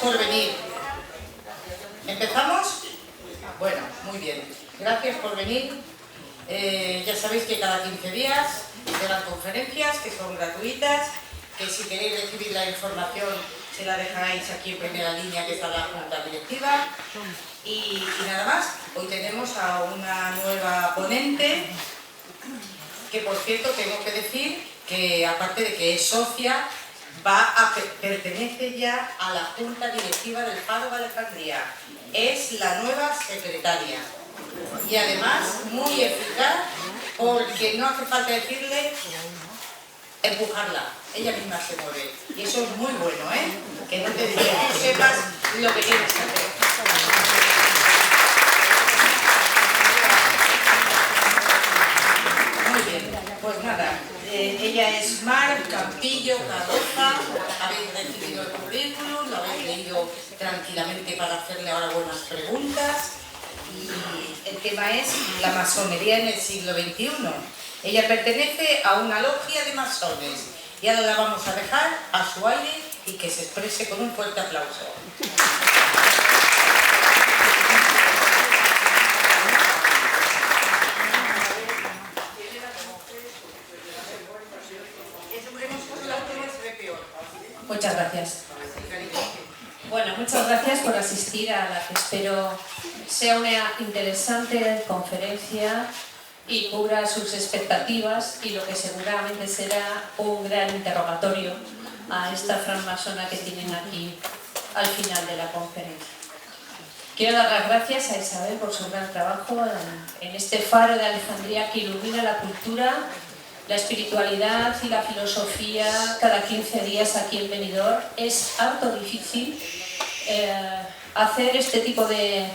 por venir. ¿Empezamos? Bueno, muy bien. Gracias por venir. Ya sabéis que cada 15 días se dan conferencias que son gratuitas, que si queréis recibir la información se la dejáis aquí en primera línea, que está la junta directiva. Y nada más, hoy tenemos a una nueva ponente, que por cierto tengo que decir que aparte de que es socia, pertenece ya a la junta directiva del Faro de Alejandría. Es la nueva secretaria y además muy eficaz, porque no hace falta decirle empujarla, ella misma se mueve, y eso es muy bueno, que no te diga, tú sepas lo que tienes que hacer. Muy bien, pues nada, ella es Mar Campillo Carroza. Habéis recibido el currículum, lo habéis leído tranquilamente para hacerle ahora buenas preguntas. Y el tema es la masonería en el siglo XXI. Ella pertenece a una logia de masones y ahora la vamos a dejar a su aire y que se exprese con un fuerte aplauso. Muchas gracias. Bueno, muchas gracias por asistir a la que espero sea una interesante conferencia y cubra sus expectativas y lo que seguramente será un gran interrogatorio a esta francmasona que tienen aquí al final de la conferencia. Quiero dar las gracias a Isabel por su gran trabajo en este faro de Alejandría que ilumina la cultura, la espiritualidad y la filosofía cada 15 días aquí en Benidorm. Es harto difícil hacer este tipo de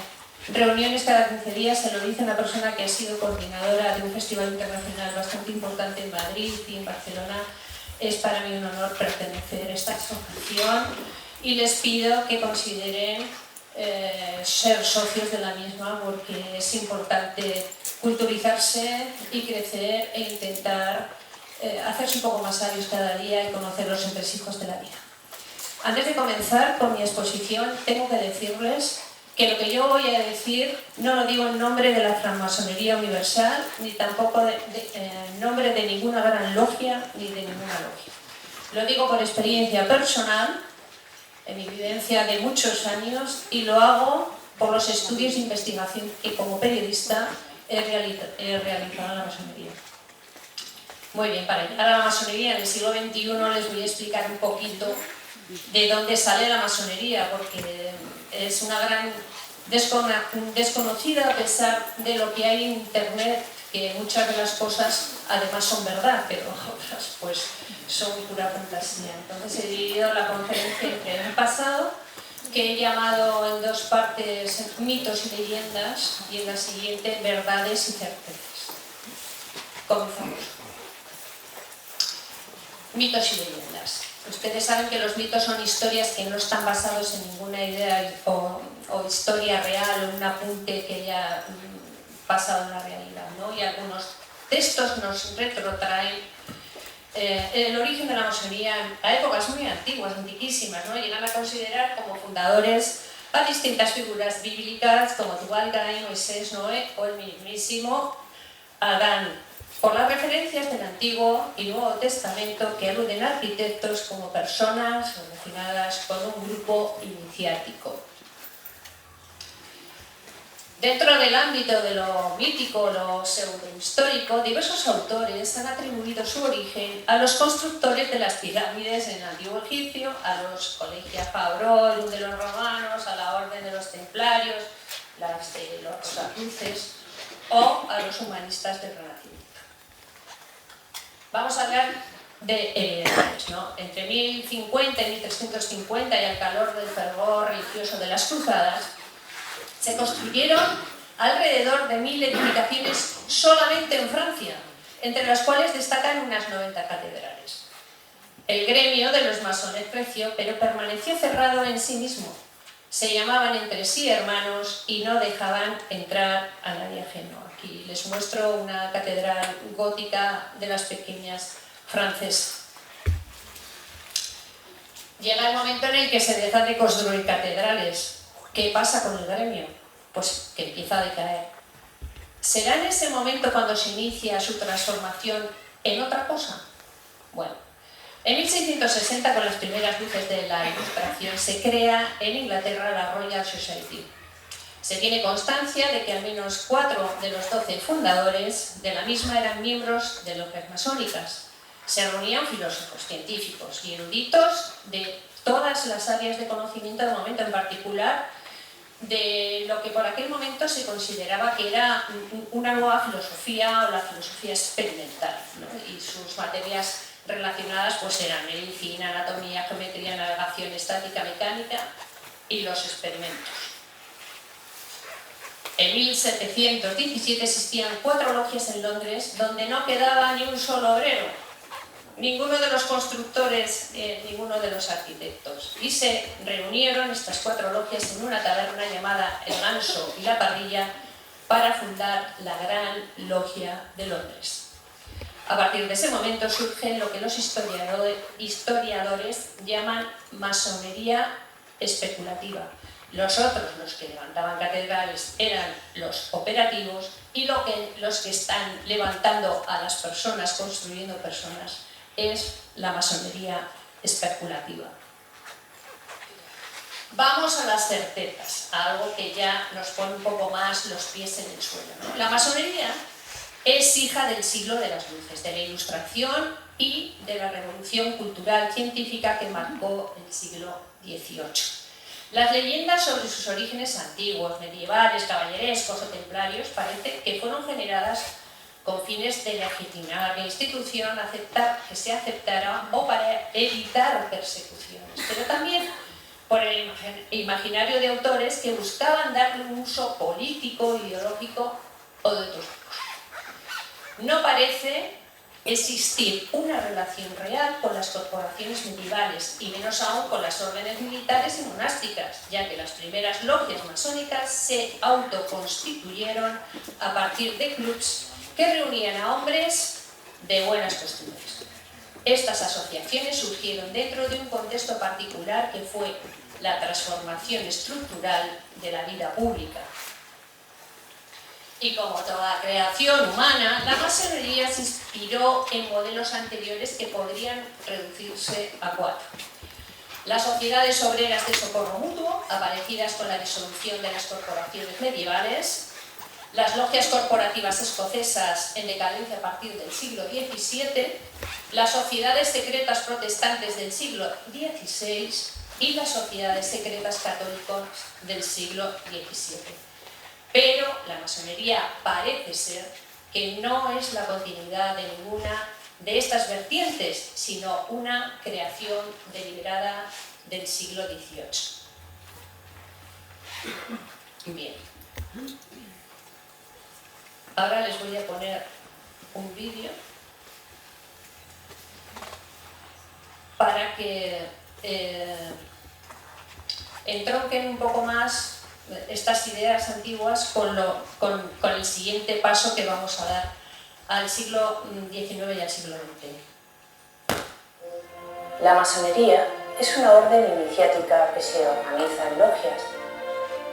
reuniones cada 15 días. Se lo dice una persona que ha sido coordinadora de un festival internacional bastante importante en Madrid y en Barcelona. Es para mí un honor pertenecer a esta asociación y les pido que consideren ser socios de la misma, porque es importante culturizarse y crecer e intentar hacerse un poco más sabios cada día y conocer los entresijos de la vida. Antes de comenzar con mi exposición, tengo que decirles que lo que yo voy a decir no lo digo en nombre de la francmasonería universal, ni tampoco en nombre de ninguna gran logia ni de ninguna logia. Lo digo por experiencia personal, en mi vivencia de muchos años, y lo hago por los estudios de investigación que como periodista he realizado en la masonería. Muy bien, para llegar a la masonería en el siglo XXI les voy a explicar un poquito de dónde sale la masonería, porque es una gran desconocida a pesar de lo que hay en internet, que muchas de las cosas además son verdad, pero otras pues son pura fantasía. Entonces he dividido la conferencia entre un pasado, que he llamado en dos partes mitos y leyendas, y en la siguiente verdades y certezas. Comenzamos. Mitos y leyendas. Ustedes saben que los mitos son historias que no están basados en ninguna idea o historia real o un apunte que haya pasado en la realidad, ¿no? Y algunos textos nos retrotraen el origen de la masonería a épocas muy antiguas, antiquísimas, ¿no? Llegan a considerar como fundadores a distintas figuras bíblicas como Tubal, Caín, Moisés, Noé o el mismísimo Adán, por las referencias del Antiguo y Nuevo Testamento que aluden a arquitectos como personas relacionadas con un grupo iniciático. Dentro del ámbito de lo mítico, lo pseudohistórico, diversos autores han atribuido su origen a los constructores de las pirámides en el Antiguo Egipcio, a los Collegia Faurorum de los romanos, a la Orden de los Templarios, las de los Rosacruces o a los humanistas del Renacimiento. Vamos a hablar de edades, ¿no? Entre 1050 y 1350 y al calor del fervor religioso de las cruzadas, se construyeron alrededor de 1000 edificaciones solamente en Francia, entre las cuales destacan unas 90 catedrales. El gremio de los masones creció, pero permaneció cerrado en sí mismo. Se llamaban entre sí hermanos y no dejaban entrar a nadie ajeno. Aquí les muestro una catedral gótica de las pequeñas francesas. Llega el momento en el que se dejan de construir catedrales. ¿Qué pasa con el gremio? Pues que empieza a decaer. ¿Será en ese momento cuando se inicia su transformación en otra cosa? Bueno, en 1660, con las primeras luces de la Ilustración, se crea en Inglaterra la Royal Society. Se tiene constancia de que al menos 4 de los 12 fundadores de la misma eran miembros de logias masónicas. Se reunían filósofos, científicos y eruditos de todas las áreas de conocimiento del momento, en particular de lo que por aquel momento se consideraba que era una nueva filosofía o la filosofía experimental, ¿no? Y sus materias relacionadas pues eran medicina, anatomía, geometría, navegación, estática, mecánica y los experimentos. En 1717 existían 4 logias en Londres donde no quedaba ni un solo obrero, ninguno de los constructores, ninguno de los arquitectos. Y se reunieron estas 4 logias en una taberna llamada El Ganso y la Parrilla para fundar la Gran Logia de Londres. A partir de ese momento surge lo que los historiadores llaman masonería especulativa. Los otros, los que levantaban catedrales, eran los operativos y los que están levantando a las personas, construyendo personas, es la masonería especulativa. Vamos a las certezas, a algo que ya nos pone un poco más los pies en el suelo, ¿no? La masonería es hija del siglo de las luces, de la Ilustración y de la revolución cultural científica que marcó el siglo XVIII. Las leyendas sobre sus orígenes antiguos, medievales, caballerescos o templarios parece que fueron generadas con fines de legitimar la institución, que se aceptara o para evitar persecuciones, pero también por el imaginario de autores que buscaban darle un uso político, ideológico o de otros tipos. No parece existir una relación real con las corporaciones medievales y menos aún con las órdenes militares y monásticas, ya que las primeras logias masónicas se autoconstituyeron a partir de clubs que reunían a hombres de buenas costumbres. Estas asociaciones surgieron dentro de un contexto particular que fue la transformación estructural de la vida pública. Y como toda creación humana, la masonería se inspiró en modelos anteriores que podrían reducirse a 4. Las sociedades obreras de socorro mutuo, aparecidas con la disolución de las corporaciones medievales, las logias corporativas escocesas en decadencia a partir del siglo XVII, las sociedades secretas protestantes del siglo XVI y las sociedades secretas católicas del siglo XVII. Pero la masonería parece ser que no es la continuidad de ninguna de estas vertientes, sino una creación deliberada del siglo XVIII. Bien. Ahora les voy a poner un vídeo para que entronquen un poco más estas ideas antiguas con el siguiente paso que vamos a dar al siglo XIX y al siglo XX. La masonería es una orden iniciática que se organiza en logias.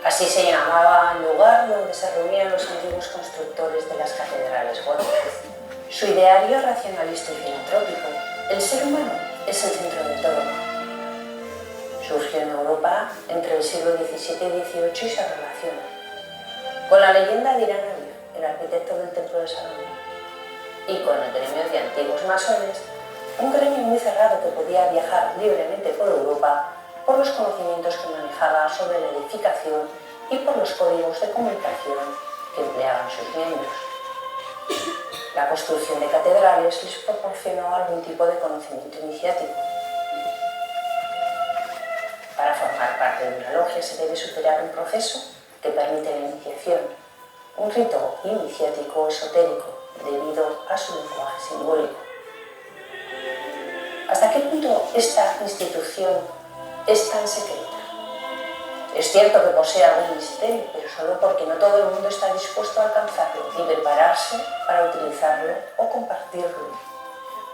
Así se llamaba el lugar donde se reunían los antiguos constructores de las catedrales góticas. Su ideario racionalista y filantrópico, el ser humano es el centro de todo. Surgió en Europa entre el siglo XVII y XVIII y se relaciona con la leyenda de Irán Aviv, el arquitecto del Templo de Salomón, y con el gremio de antiguos masones, un gremio muy cerrado que podía viajar libremente por Europa por los conocimientos que manejaba sobre la edificación y por los códigos de comunicación que empleaban sus miembros. La construcción de catedrales les proporcionó algún tipo de conocimiento iniciático. Para formar parte de una logia se debe superar un proceso que permite la iniciación, un rito iniciático esotérico debido a su lenguaje simbólico. ¿Hasta qué punto esta institución es tan secreta? Es cierto que posee algún misterio, pero solo porque no todo el mundo está dispuesto a alcanzarlo y prepararse para utilizarlo o compartirlo.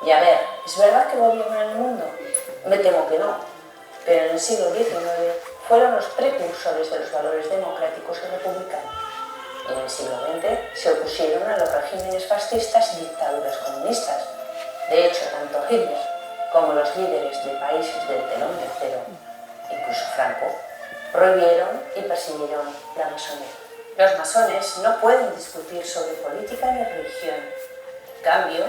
Y a ver, ¿es verdad que gobiernan el mundo? Me temo que no. pero en el siglo XIX fueron los precursores de los valores democráticos y republicanos. Y en el siglo XX se opusieron a los regímenes fascistas y dictaduras comunistas. De hecho, tanto Hitler como los líderes de países del telón de acero, incluso Franco, prohibieron y persiguieron la masonería. Los masones no pueden discutir sobre política ni religión. En cambio,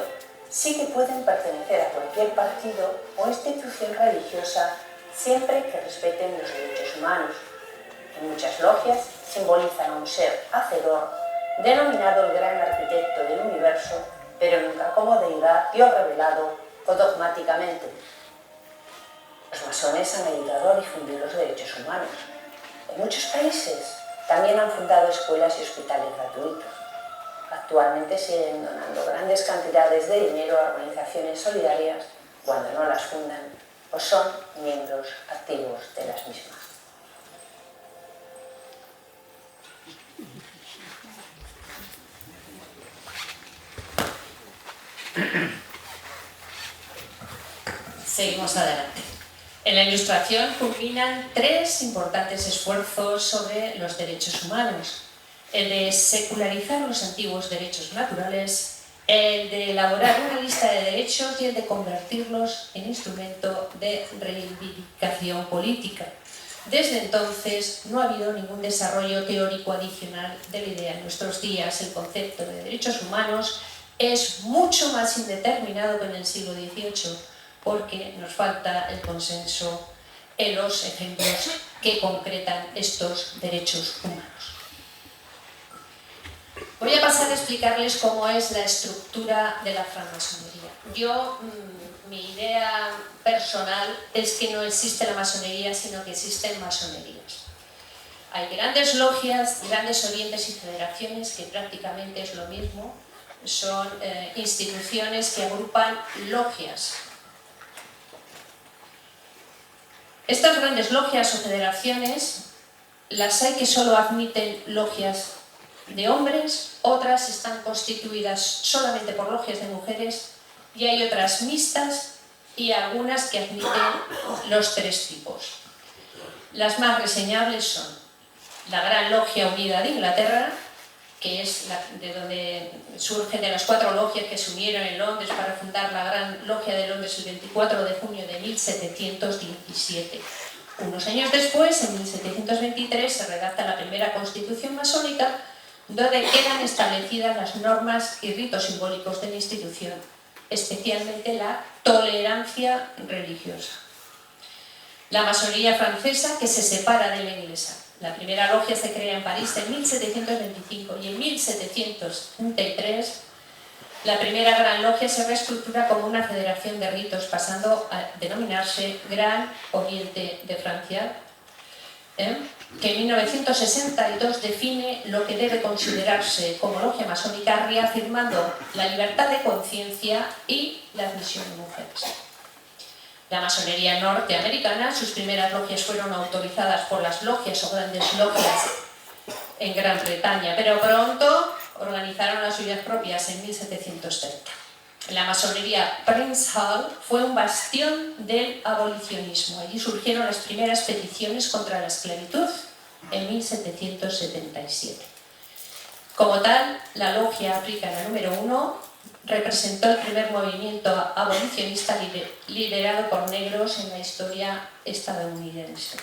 sí que pueden pertenecer a cualquier partido o institución religiosa siempre que respeten los derechos humanos. En muchas logias simbolizan a un ser hacedor, denominado el gran arquitecto del universo, pero nunca como deidad Dios revelado o dogmáticamente. Los masones han ayudado a difundir los derechos humanos. En muchos países también han fundado escuelas y hospitales gratuitos. Actualmente siguen donando grandes cantidades de dinero a organizaciones solidarias cuando no las fundan o son miembros activos de las mismas. Seguimos adelante. En la Ilustración culminan tres importantes esfuerzos sobre los derechos humanos: el de secularizar los antiguos derechos naturales, el de elaborar una lista de derechos y el de convertirlos en instrumento de reivindicación política. Desde entonces no ha habido ningún desarrollo teórico adicional de la idea. En nuestros días el concepto de derechos humanos es mucho más indeterminado que en el siglo XVIII, porque nos falta el consenso en los ejemplos que concretan estos derechos humanos. Voy a pasar a explicarles cómo es la estructura de la francmasonería. Mi idea personal es que no existe la masonería, sino que existen masonerías. Hay grandes logias, grandes orientes y federaciones, que prácticamente es lo mismo. Son instituciones que agrupan logias. Estas grandes logias o federaciones, las hay que solo admiten logias de hombres, otras están constituidas solamente por logias de mujeres y hay otras mixtas y algunas que admiten los tres tipos. Las más reseñables son la Gran Logia Unida de Inglaterra, que es de donde surgen de las cuatro logias que se unieron en Londres para fundar la Gran Logia de Londres el 24 de junio de 1717. Unos años después, en 1723, se redacta la primera constitución masónica, donde quedan establecidas las normas y ritos simbólicos de la institución, especialmente la tolerancia religiosa. La masonería francesa, que se separa de la inglesa. La primera logia se crea en París en 1725 y en 1733 la primera gran logia se reestructura como una federación de ritos, pasando a denominarse Gran Oriente de Francia, que en 1962 define lo que debe considerarse como logia masónica, reafirmando la libertad de conciencia y la admisión de mujeres. La masonería norteamericana, sus primeras logias fueron autorizadas por las logias o grandes logias en Gran Bretaña, pero pronto organizaron las suyas propias en 1730. La masonería Prince Hall fue un bastión del abolicionismo. Allí surgieron las primeras peticiones contra la esclavitud en 1777. Como tal, la logia africana número 1 representó el primer movimiento abolicionista liderado por negros en la historia estadounidense.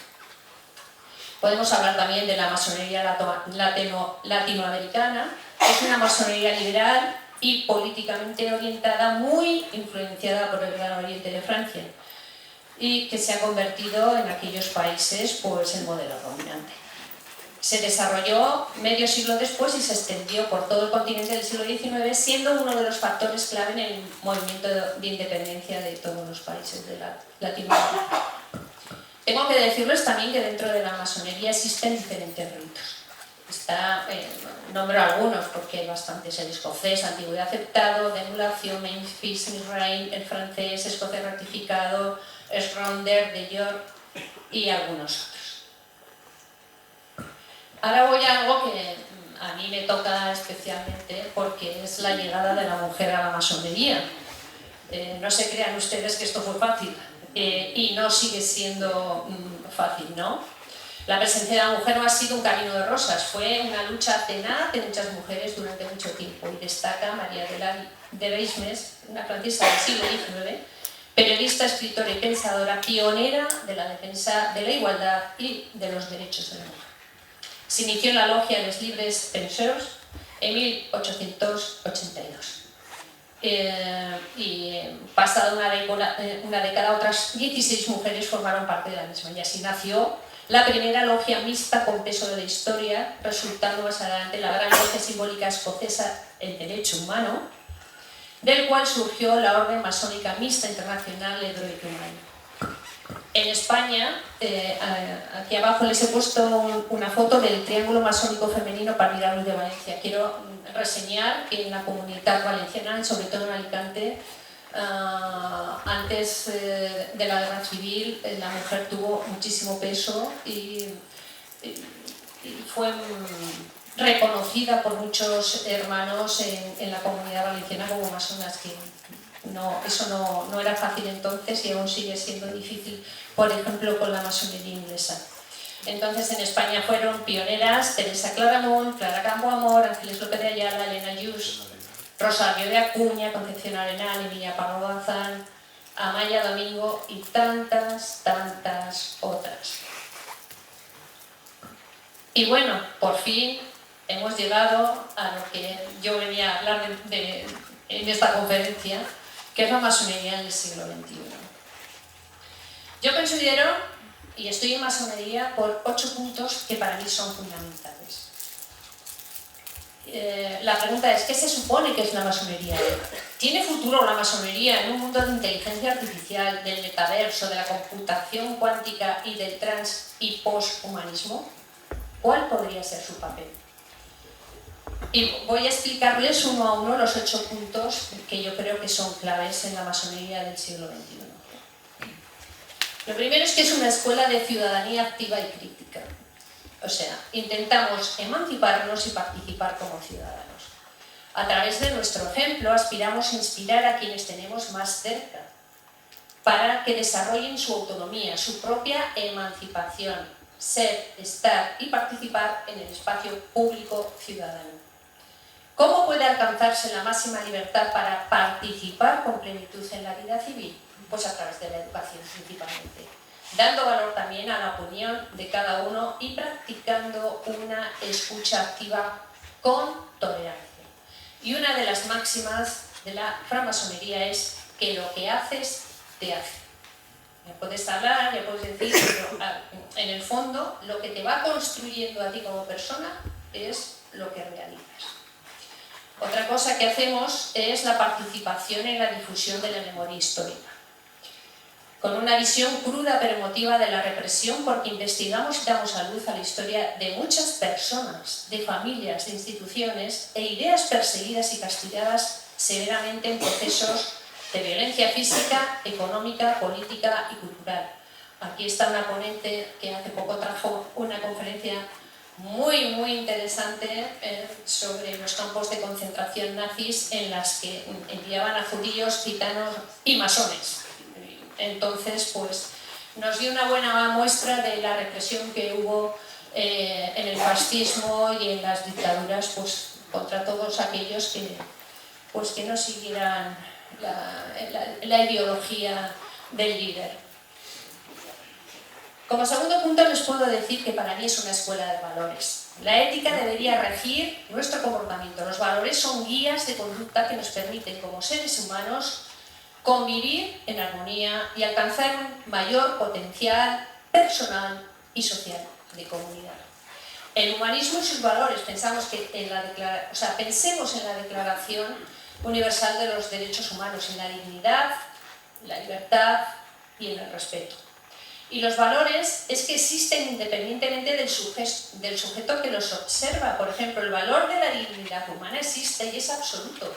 Podemos hablar también de la masonería latinoamericana, que es una masonería liberal y políticamente orientada, muy influenciada por el Gran Oriente de Francia, y que se ha convertido en aquellos países pues el modelo dominante. Se desarrolló medio siglo después y se extendió por todo el continente del siglo XIX, siendo uno de los factores clave en el movimiento de independencia de todos los países de Latinoamérica. Tengo que decirles también que dentro de la masonería existen diferentes ritos. Nombro algunos porque hay bastantes: el escocés, antigüedad aceptado, de anulación, Memphis, Misraim, el francés, escocés ratificado, Schröder, de York y algunos otros. Ahora voy a algo que a mí me toca especialmente, porque es la llegada de la mujer a la masonería. No se crean ustedes que esto fue fácil. y no sigue siendo fácil, ¿no? La presencia de la mujer no ha sido un camino de rosas, fue una lucha tenaz de muchas mujeres durante mucho tiempo, y destaca María de Beismes, una francesa del siglo XIX, periodista, escritora y pensadora pionera de la defensa de la igualdad y de los derechos de la mujer. Se inició en la logia Les Libres Penseurs en 1882. Y pasada una década, otras 16 mujeres formaron parte de la misma, y así nació la primera logia mixta con peso de la historia, resultando más adelante la gran logia simbólica escocesa El Derecho Humano, del cual surgió la Orden Masónica Mixta Internacional de Derecho Humano. En España, aquí abajo les he puesto una foto del Triángulo Masónico Femenino Parmiralui de Valencia. Quiero reseñar que en la Comunitat Valenciana, sobre todo en Alicante, antes de la Guerra Civil, la mujer tuvo muchísimo peso y fue reconocida por muchos hermanos en la comunidad valenciana como masonas, que eso no era fácil entonces y aún sigue siendo difícil, por ejemplo, con la masonería inglesa. Entonces en España fueron pioneras Teresa Claramunt, Clara Campoamor, Ángeles López de Ayala, Elena Yus, Rosario de Acuña, Concepción Arenal, Emilia Parro Bazán, Amaya Domingo y tantas otras. Y bueno, por fin hemos llegado a lo que yo venía a hablar en esta conferencia, que es la masonería en el siglo XXI. Yo considero, y estoy en masonería por 8 puntos que para mí son fundamentales. La pregunta es, ¿qué se supone que es la masonería? ¿Tiene futuro la masonería en un mundo de inteligencia artificial, del metaverso, de la computación cuántica y del trans y posthumanismo? ¿Cuál podría ser su papel? Y voy a explicarles uno a uno los 8 puntos que yo creo que son claves en la masonería del siglo XXI. Lo primero es que es una escuela de ciudadanía activa y crítica. O sea, intentamos emanciparnos y participar como ciudadanos. A través de nuestro ejemplo aspiramos a inspirar a quienes tenemos más cerca para que desarrollen su autonomía, su propia emancipación, ser, estar y participar en el espacio público ciudadano. ¿Cómo puede alcanzarse la máxima libertad para participar con plenitud en la vida civil? Pues a través de la educación principalmente, dando valor también a la opinión de cada uno y practicando una escucha activa con tolerancia. Y una de las máximas de la francmasonería es que lo que haces, te hace. Ya puedes hablar, ya puedes decir, pero en el fondo lo que te va construyendo a ti como persona es lo que realizas. Otra cosa que hacemos es la participación en la difusión de la memoria histórica, con una visión cruda pero emotiva de la represión, porque investigamos y damos a luz a la historia de muchas personas, de familias, de instituciones e ideas perseguidas y castigadas severamente en procesos de violencia física, económica, política y cultural. Aquí está una ponente que hace poco trajo una conferencia muy interesante sobre los campos de concentración nazis, en las que enviaban a judíos, gitanos y masones. Entonces, pues, nos dio una buena muestra de la represión que hubo en el fascismo y en las dictaduras, pues, contra todos aquellos que no siguieran la ideología del líder. Como segundo punto les puedo decir que para mí es una escuela de valores. La ética debería regir nuestro comportamiento. Los valores son guías de conducta que nos permiten, como seres humanos, convivir en armonía y alcanzar un mayor potencial personal y social de comunidad. El humanismo y sus valores, pensemos en la Declaración Universal de los Derechos Humanos, en la dignidad, la libertad y en el respeto. Y los valores es que existen independientemente del sujeto que los observa. Por ejemplo, el valor de la dignidad humana existe y es absoluto,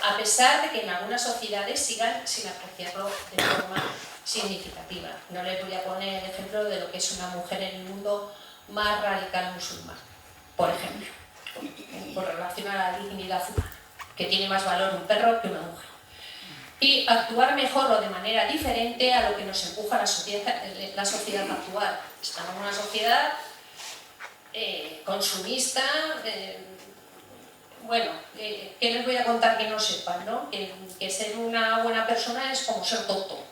a pesar de que en algunas sociedades sigan sin apreciarlo de forma significativa. No les voy a poner el ejemplo de lo que es una mujer en el mundo más radical musulmán, por ejemplo, con relación a la dignidad humana, que tiene más valor un perro que una mujer. y actuar mejor o de manera diferente a lo que nos empuja la sociedad actual. Estamos en una sociedad consumista, bueno, ¿qué les voy a contar que no sepan, ¿no? Que ser una buena persona es como ser tonto.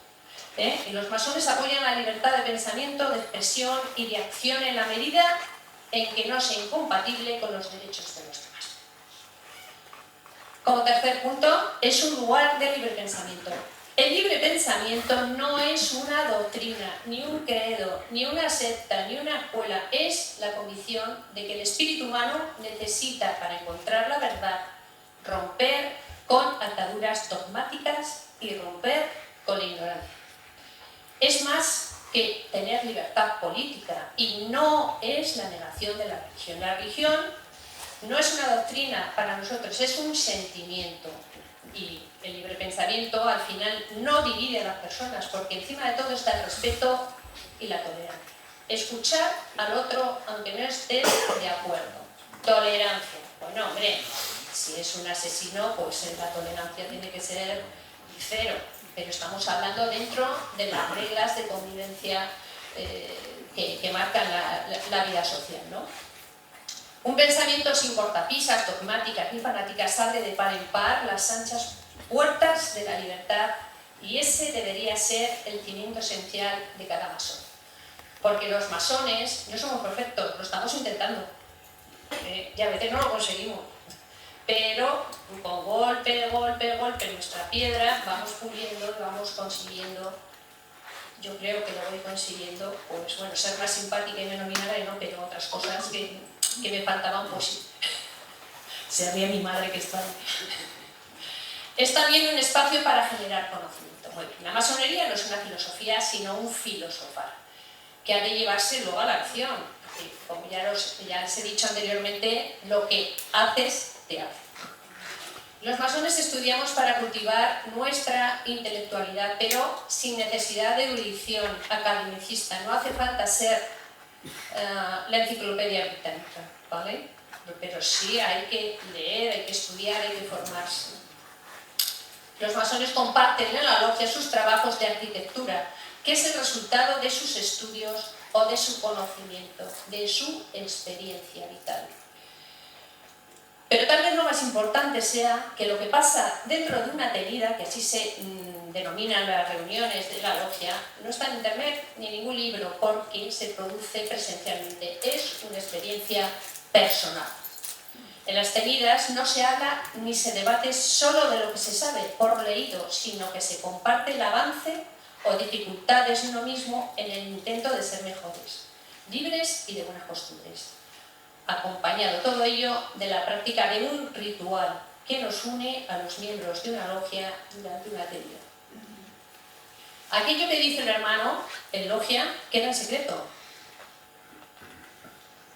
Y los masones apoyan la libertad de pensamiento, de expresión y de acción en la medida en que no sea incompatible con los derechos de los demás. Como tercer punto, es un lugar de libre pensamiento. El libre pensamiento no es una doctrina, ni un credo, ni una secta, ni una escuela. Es la convicción de que el espíritu humano necesita, para encontrar la verdad, romper con ataduras dogmáticas y romper con la ignorancia. Es más que tener libertad política y no es la negación de la religión. La religión no es una doctrina para nosotros, es un sentimiento. Y el libre pensamiento al final no divide a las personas, porque encima de todo está el respeto y la tolerancia. Escuchar al otro aunque no estés de acuerdo. Tolerancia. Bueno, hombre, si es un asesino, pues la tolerancia tiene que ser cero. Pero estamos hablando dentro de las reglas de convivencia que marcan la vida social, ¿no? Un pensamiento sin cortapisas, dogmáticas ni fanáticas abre de par en par las anchas puertas de la libertad, y ese debería ser el cimiento esencial de cada masón. Porque los masones no somos perfectos, lo estamos intentando, y a veces no lo conseguimos, pero con golpe, nuestra piedra vamos puliendo y vamos consiguiendo. Yo creo que lo voy consiguiendo, pues bueno, ser más simpática y menos vinagre, no, pero otras cosas que me faltaban, pues sí. Se ríe mi madre que está ahí. Es también un espacio para generar conocimiento. Muy bien. La masonería no es una filosofía, sino un filosofar, que ha de llevarse luego a la acción. Porque, como ya les he dicho anteriormente, lo que haces, te hace. Los masones estudiamos para cultivar nuestra intelectualidad, pero sin necesidad de erudición academicista. No hace falta ser la enciclopedia británica, ¿vale? Pero sí hay que leer, hay que estudiar, hay que formarse. Los masones comparten en la logia sus trabajos de arquitectura, que es el resultado de sus estudios o de su conocimiento, de su experiencia vital. Pero tal vez lo más importante sea que lo que pasa dentro de una tenida, que así se denominan las reuniones de la logia, no está en internet ni en ningún libro, porque se produce presencialmente. Es una experiencia personal. En las tenidas no se habla ni se debate solo de lo que se sabe por leído, sino que se comparte el avance o dificultades de uno mismo en el intento de ser mejores, libres y de buenas costumbres. Acompañado todo ello de la práctica de un ritual que nos une a los miembros de una logia durante una tenida. Aquello que dice el hermano en logia queda en secreto.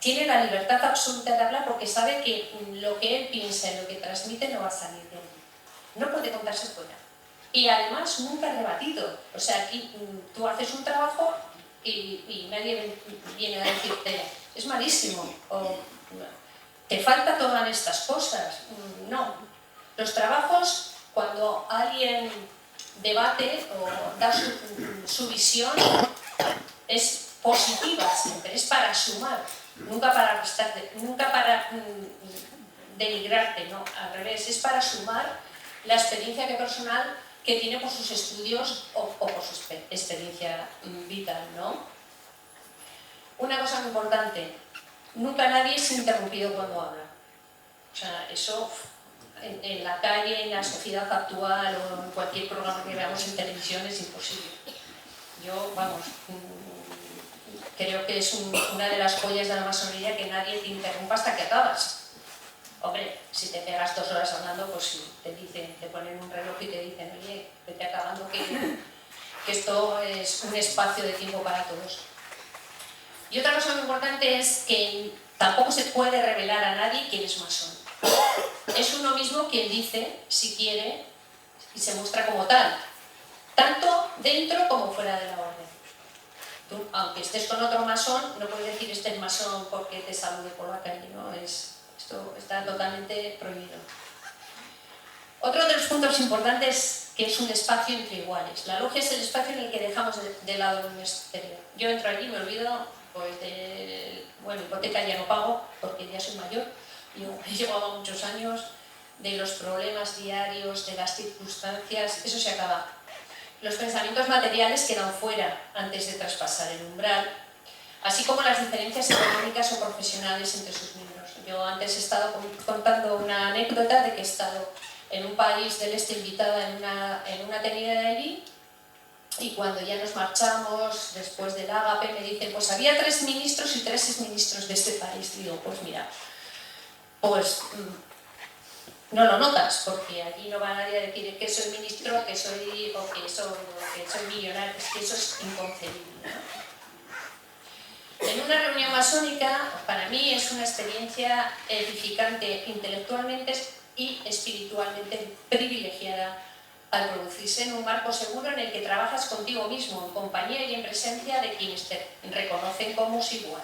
Tiene la libertad absoluta de hablar porque sabe que lo que él piensa y lo que transmite no va a salir de él. No puede contarse fuera. Y además nunca ha rebatido. O sea, aquí tú haces un trabajo y nadie viene a decirte es malísimo o te falta todas estas cosas. No. Los trabajos, cuando alguien debate o da su visión, es positiva siempre, es para sumar. Nunca para restarte, nunca para denigrarte, no, al revés, es para sumar la experiencia personal que tiene por sus estudios o por su experiencia vital, ¿no? Una cosa muy importante, nunca nadie es interrumpido cuando habla. O sea, eso en la calle, en la sociedad actual o en cualquier programa que veamos en televisión es imposible. Yo, vamos, creo que es una de las joyas de la masonería que nadie te interrumpa hasta que acabas. Hombre, si te pegas 2 horas hablando, pues sí, te ponen un reloj y te dicen, oye, vete acabando que esto es un espacio de tiempo para todos. Y otra cosa muy importante es que tampoco se puede revelar a nadie quién es masón. Es uno mismo quien dice, si quiere, y se muestra como tal, tanto dentro como fuera de la orden. Tú, aunque estés con otro masón, no puedes decir este es masón porque te salude por la calle, ¿no? Esto está totalmente prohibido. Otro de los puntos importantes que es un espacio entre iguales. La logia es el espacio en el que dejamos de lado el exterior. Yo entro allí y me olvido, pues, hipoteca ya no pago porque ya soy mayor, yo he llevado muchos años, de los problemas diarios, de las circunstancias, eso se acaba. Los pensamientos materiales quedan fuera antes de traspasar el umbral, así como las diferencias económicas o profesionales entre sus miembros. Yo antes he estado contando una anécdota de que he estado en un país del este invitada en una tenida de allí, y cuando ya nos marchamos, después del ágape, me dicen, pues había 3 ministros y 3 exministros de este país. Digo, pues mira, pues no lo notas, porque allí no va nadie a decir que soy ministro, que soy millonario, es que eso es inconcebible, ¿no? En una reunión masónica, para mí es una experiencia edificante intelectualmente y espiritualmente privilegiada, al producirse en un marco seguro en el que trabajas contigo mismo, en compañía y en presencia de quienes te reconocen como igual.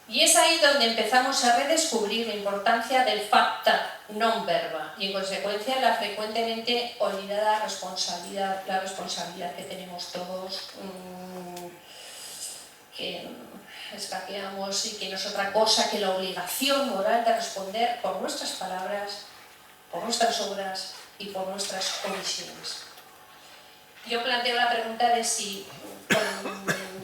Y es ahí donde empezamos a redescubrir la importancia del facta non verba y en consecuencia la frecuentemente olvidada responsabilidad, la responsabilidad que tenemos todos, que escaqueamos y que no es otra cosa que la obligación moral de responder por nuestras palabras, por nuestras obras y por nuestras omisiones. Yo planteo la pregunta de si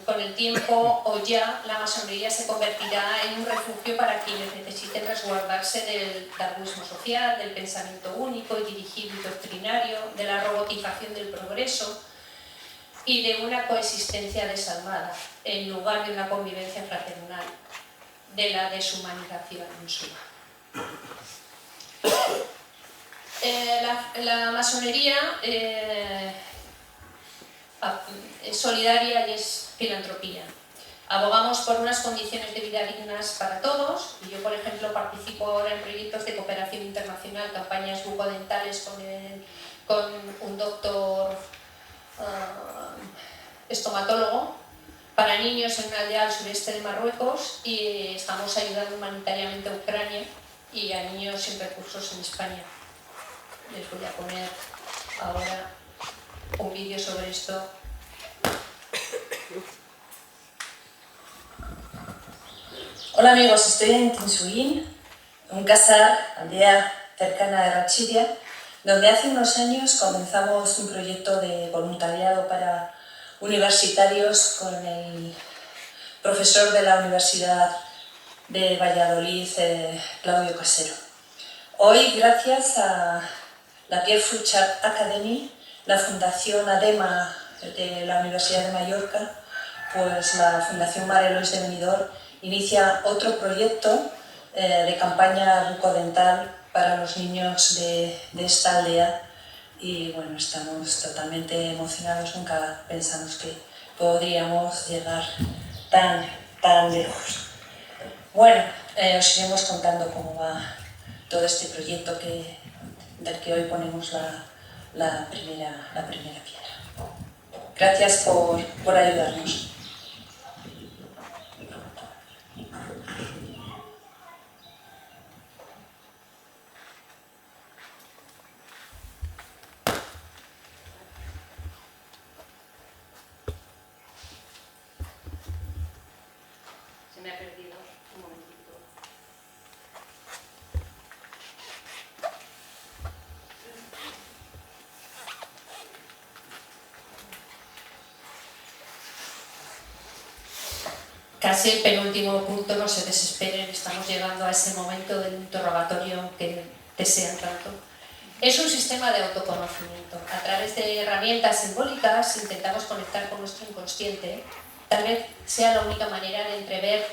con el tiempo o ya la masonería se convertirá en un refugio para quienes necesiten resguardarse del darwinismo social, del pensamiento único y dirigido y doctrinario, de la robotización del progreso y de una coexistencia desalmada en lugar de una convivencia fraternal, de la deshumanización en suma. La masonería es solidaria y es filantropía. Abogamos por unas condiciones de vida dignas para todos, y yo, por ejemplo, participo ahora en proyectos de cooperación internacional, campañas bucodentales con un doctor estomatólogo para niños en una aldea al sureste de Marruecos, y estamos ayudando humanitariamente a Ucrania y a niños sin recursos en España. Les voy a poner ahora un vídeo sobre esto. Hola amigos, estoy en Tinsuín, un casar, aldea cercana de Rachidia, donde hace unos años comenzamos un proyecto de voluntariado para universitarios con el profesor de la Universidad de Valladolid, Claudio Casero. Hoy, gracias a la Pierre Fluchart Academy, la Fundación ADEMA de la Universidad de Mallorca, pues la Fundación Mare Lois de Benidorm inicia otro proyecto de campaña bucodental para los niños de esta aldea, y bueno, estamos totalmente emocionados, nunca pensamos que podríamos llegar tan lejos. Bueno, os iremos contando cómo va todo este proyecto del que hoy ponemos la primera piedra. Gracias por ayudarnos. Se me ha perdido un momentito. Casi el penúltimo punto, no se desesperen, estamos llegando a ese momento del interrogatorio que desean tanto. Es un sistema de autoconocimiento. A través de herramientas simbólicas intentamos conectar con nuestro inconsciente. Tal vez sea la única manera de entrever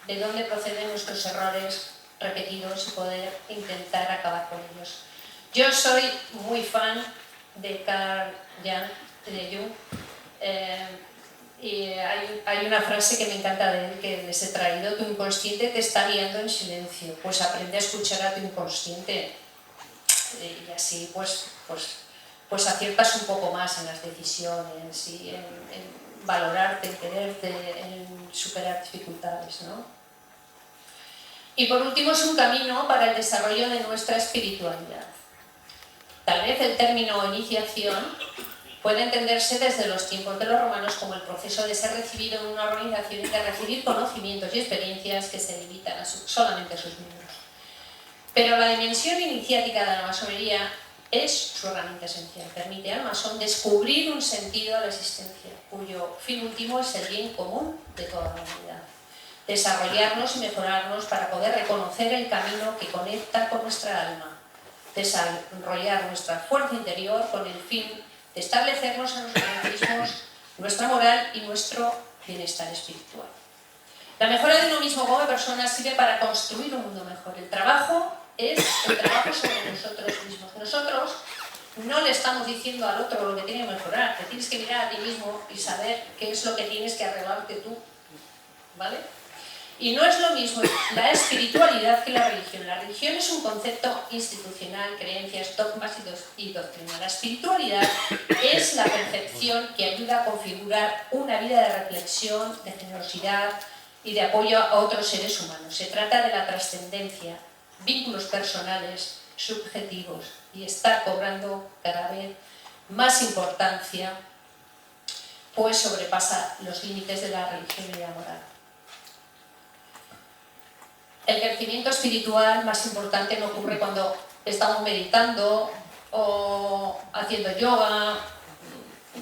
de dónde proceden nuestros errores repetidos y poder intentar acabar con ellos. Yo soy muy fan de Carl Jung, y hay una frase que me encanta de él, que les he traído: tu inconsciente te está guiando en silencio, pues aprende a escuchar a tu inconsciente, y así pues aciertas un poco más en las decisiones y en valorarte, en quererte, en superar dificultades, ¿no? Y por último, es un camino para el desarrollo de nuestra espiritualidad. Tal vez el término iniciación puede entenderse desde los tiempos de los romanos como el proceso de ser recibido en una organización y de recibir conocimientos y experiencias que se limitan solamente a sus miembros. Pero la dimensión iniciática de la masonería es su herramienta esencial. Permite al masón descubrir un sentido a la existencia, cuyo fin último es el bien común de toda la humanidad. Desarrollarnos y mejorarnos para poder reconocer el camino que conecta con nuestra alma. Desarrollar nuestra fuerza interior con el fin de establecernos a nosotros mismos, nuestra moral y nuestro bienestar espiritual. La mejora de uno mismo como persona sirve para construir un mundo mejor. El trabajo es el trabajo sobre nosotros mismos. Nosotros no le estamos diciendo al otro lo que tiene que mejorar, te tienes que mirar a ti mismo y saber qué es lo que tienes que arreglarte tú, ¿vale? Y no es lo mismo la espiritualidad que la religión. La religión es un concepto institucional, creencias, dogmas y doctrina. La espiritualidad es la percepción que ayuda a configurar una vida de reflexión, de generosidad y de apoyo a otros seres humanos. Se trata de la trascendencia, vínculos personales, subjetivos, y está cobrando cada vez más importancia, pues sobrepasa los límites de la religión y la moral. El crecimiento espiritual más importante no ocurre cuando estamos meditando o haciendo yoga,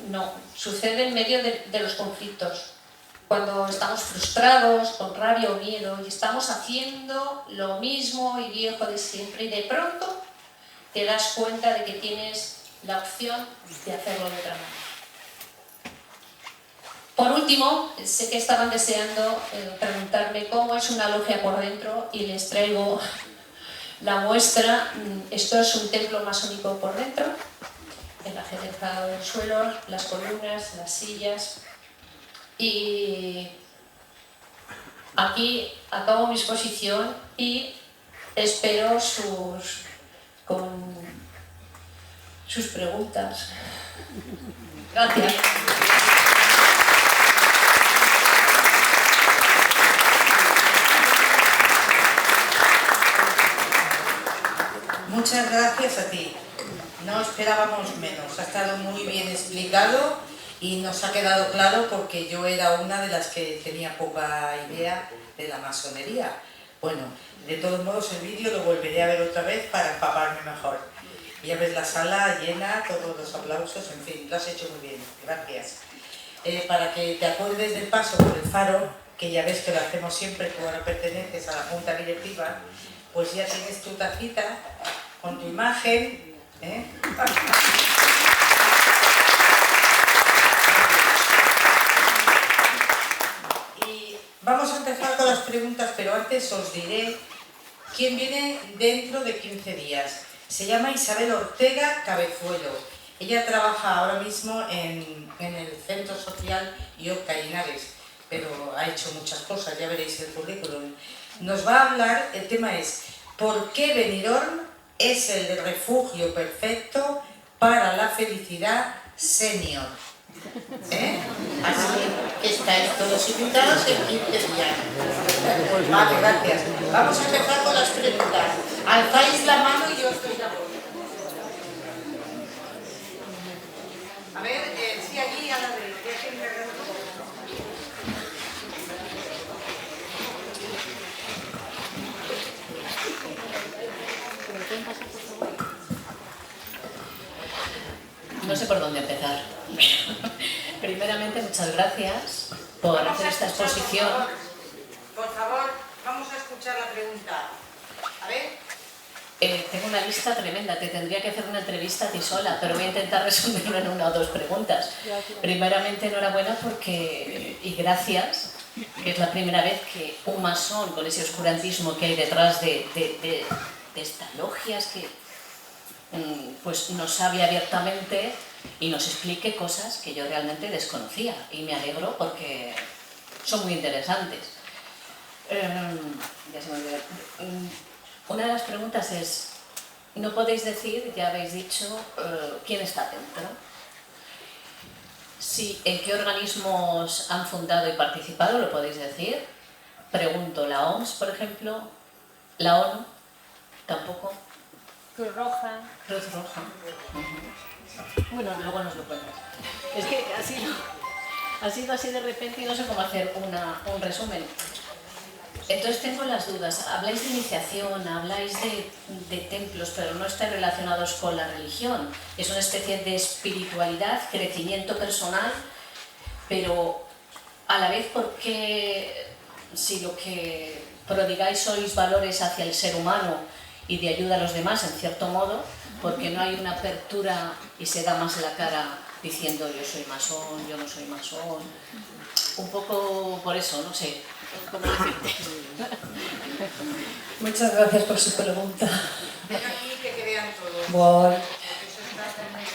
no, sucede en medio de los conflictos. Cuando estamos frustrados, con rabia o miedo, y estamos haciendo lo mismo y viejo de siempre, y de pronto te das cuenta de que tienes la opción de hacerlo de otra manera. Por último, sé que estaban deseando preguntarme cómo es una logia por dentro y les traigo la muestra. Esto es un templo masónico por dentro, el ajedrezado del suelo, las columnas, las sillas. Y aquí acabo mi exposición y espero sus preguntas. Gracias. Muchas gracias a ti. No esperábamos menos. Ha estado muy bien explicado y nos ha quedado claro porque yo era una de las que tenía poca idea de la masonería. Bueno, de todos modos el vídeo lo volveré a ver otra vez para empaparme mejor. Ya ves la sala llena, todos los aplausos, en fin, lo has hecho muy bien. Gracias. Para que te acuerdes del paso por el faro, que ya ves que lo hacemos siempre, como ahora perteneces a la Junta Directiva, pues ya tienes tu tacita con tu imagen, ¿eh? Y vamos a empezar con las preguntas, pero antes os diré quién viene dentro de 15 días. Se llama Isabel Ortega Cabezuelo. Ella trabaja ahora mismo en el Centro Social IOCA Linares, pero ha hecho muchas cosas, ya veréis el currículum. Nos va a hablar, el tema es ¿por qué Benidorm es el refugio perfecto para la felicidad senior? Así que estáis todos invitados en 15 días. Vale, gracias. Vamos a empezar con las preguntas. Alzáis la mano y yo os doy la voz. A ver, sí, allí a la derecha. No sé por dónde empezar. Primeramente, muchas gracias por hacer esta exposición. Por favor, vamos a escuchar la pregunta. A ver. Tengo una lista tremenda, te tendría que hacer una entrevista a ti sola, pero voy a intentar resumirlo en una o dos preguntas. Primeramente, enhorabuena y gracias, que es la primera vez que un masón, con ese oscurantismo que hay detrás de estas logias, que pues nos hable abiertamente y nos explique cosas que yo realmente desconocía, y me alegro porque son muy interesantes. Ya se me olvidó. Una de las preguntas es, no podéis decir, ya habéis dicho, quién está dentro. Si, ¿en qué organismos han fundado y participado? ¿Lo podéis decir? Pregunto, ¿la OMS, por ejemplo? ¿La ONU? ¿Tampoco? Cruz Roja. Cruz Roja. Bueno, luego nos lo cuentas. Es que ha sido así de repente y no sé cómo hacer un resumen. Entonces tengo las dudas. Habláis de iniciación, habláis de templos, pero no están relacionados con la religión. Es una especie de espiritualidad, crecimiento personal, pero a la vez, ¿por qué, si lo que prodigáis sois valores hacia el ser humano y de ayuda a los demás, en cierto modo, porque no hay una apertura y se da más la cara diciendo yo soy masón, yo no soy masón? Un poco por eso, no sé. ¿Cómo decirte? Muchas gracias por su pregunta. Ven aquí que te vean todos. Voy, Porque eso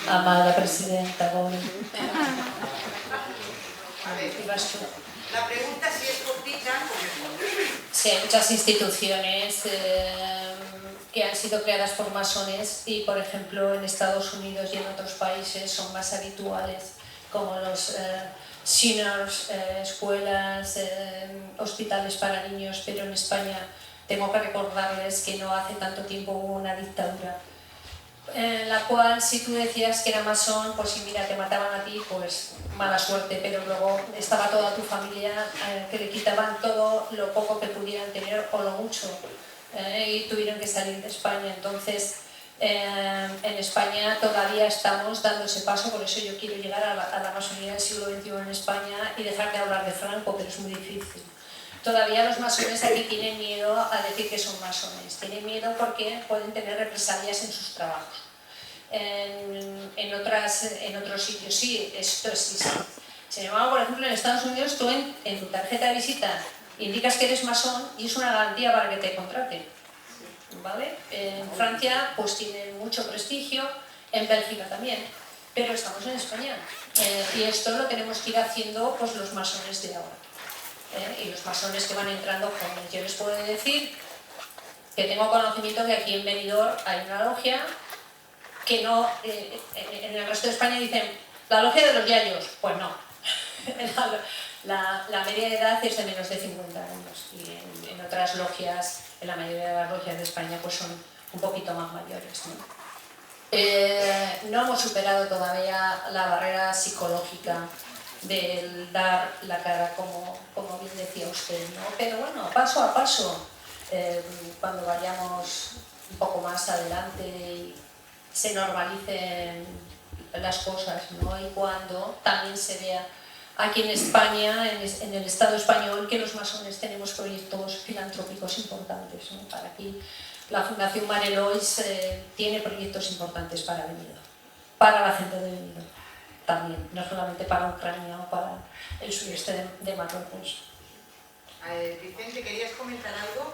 está amada presidenta, voy. A ver, Ibas tú. la pregunta si es cortita, pues Sí, hay muchas instituciones que han sido creadas por masones y, por ejemplo, en Estados Unidos y en otros países son más habituales, como los seniors, escuelas, hospitales para niños, pero en España tengo que recordarles que no hace tanto tiempo hubo una dictadura en la cual, si tú decías que era masón, pues si mira, te mataban a ti, pues mala suerte, pero luego estaba toda tu familia que le quitaban todo lo poco que pudieran tener o lo mucho, y tuvieron que salir de España. Entonces, en España todavía estamos dando ese paso, por eso yo quiero llegar a la masonería del siglo XXI en España y dejar de hablar de Franco, pero es muy difícil. Todavía los masones aquí tienen miedo a decir que son masones, tienen miedo porque pueden tener represalias en sus trabajos. En otros sitios sí, esto existe. Sin embargo, por ejemplo, en Estados Unidos tú en tu tarjeta de visita indicas que eres masón y es una garantía para que te contraten, ¿vale? En Francia pues tienen mucho prestigio, en Bélgica también, pero estamos en España y esto lo tenemos que ir haciendo pues los masones de ahora. Y los masones que van entrando jóvenes. Yo les puedo decir que tengo conocimiento que aquí en Benidorm hay una logia que no, en el resto de España dicen la logia de los yayos, pues no. La media de edad es de menos de 50 años y en otras logias, en la mayoría de las logias de España, pues son un poquito más mayores, ¿no? No hemos superado todavía la barrera psicológica del dar la cara, como bien decía usted, ¿no? Pero bueno, paso a paso, cuando vayamos un poco más adelante y se normalicen las cosas, ¿no? Y cuando también se vea aquí en España, en el Estado español, que los masones tenemos proyectos filantrópicos importantes, ¿no? Para aquí la Fundación Marelois tiene proyectos importantes para Benidorm, para la gente de Benidorm también, no solamente para Ucrania o para el sureste de Marruecos. Vicente, ¿querías comentar algo?